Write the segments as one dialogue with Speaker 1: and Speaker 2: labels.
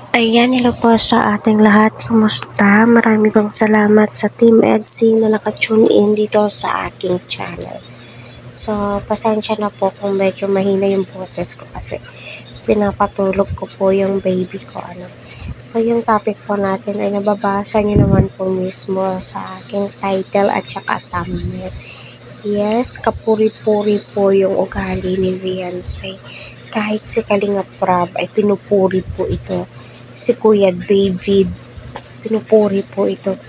Speaker 1: Ayan, hello po sa ating lahat. Kumusta? Marami pong salamat sa Team EDC na nakatune in dito sa aking channel. So, pasensya na po kung medyo mahina yung boses ko kasi pinapatulog ko po yung baby ko. So, yung topic po natin ay nababasa nyo naman po mismo sa aking title at saka thumbnail. Yes, kapuri-puri po yung ugali ni Beyonce. Kahit si Kalinga Prab ay pinupuri po ito. Si Kuya David, pinupuri po ito.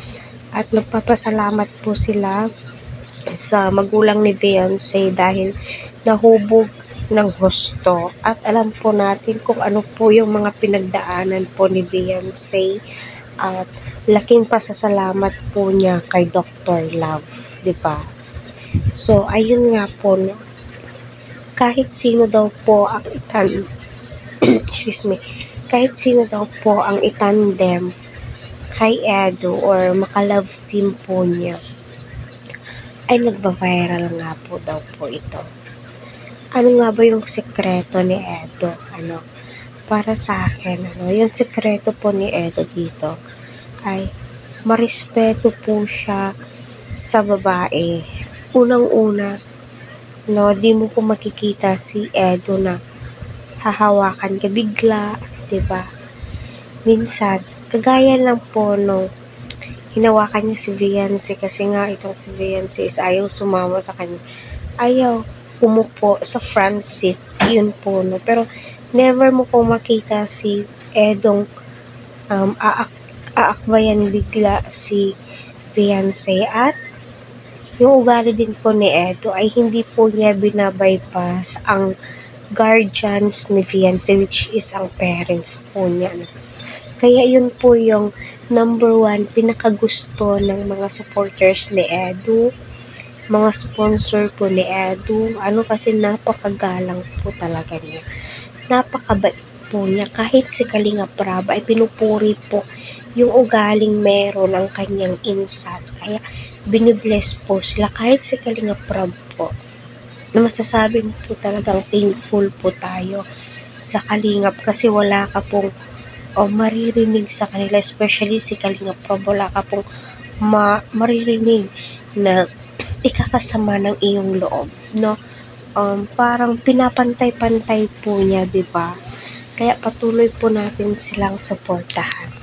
Speaker 1: At nagpapasalamat po sila sa magulang ni Beyonce dahil nahubog ng gusto. At alam po natin kung ano po yung mga pinagdaanan po ni Beyonce. At laking pasasalamat po niya kay Dr. Love, di ba? So, ayun nga po, no? Kahit sino daw po ang kahit sino daw po ang itandem kay Edo or maka-love team po niya, ay nagba-viral nga po daw po ito. Ano nga ba yung sekreto ni Edo? Para sa akin, yung sekreto po ni Edo dito ay marespeto po siya sa babae. Unang-una, di mo po makikita si Edo na hahawakan ka bigla, diba? Minsan, kagaya lang po nung hinawakan niya si Beyonce kasi nga itong si Beyonce is ayaw sumama sa kanya. Ayaw umupo sa front seat. Yun po, no? Pero never mo po makita si Edong aakbayan bigla si Beyonce. At yung ugali din po ni Edo ay hindi po niya binabypass ang guardians ni Beyonce, which is ang parents po niya. Kaya yun po yung number one pinakagusto ng mga supporters ni Edo, mga sponsor po ni Edo. Kasi napakagalang po talaga niya. Napakabait po niya. Kahit si Kalinga Prab ay pinupuri po yung ugaling meron ang kanyang insan. Kaya binibless po sila. Kahit si Kalinga Prab po, masasabi po talagang thankful po tayo sa Kalingap kasi wala ka pong maririnig sa kanila, especially si Kalinga Prab, wala ka pong maririnig na ikakasama ng iyong loob, no? Parang pinapantay-pantay po niya, diba? Kaya patuloy po natin silang suportahan.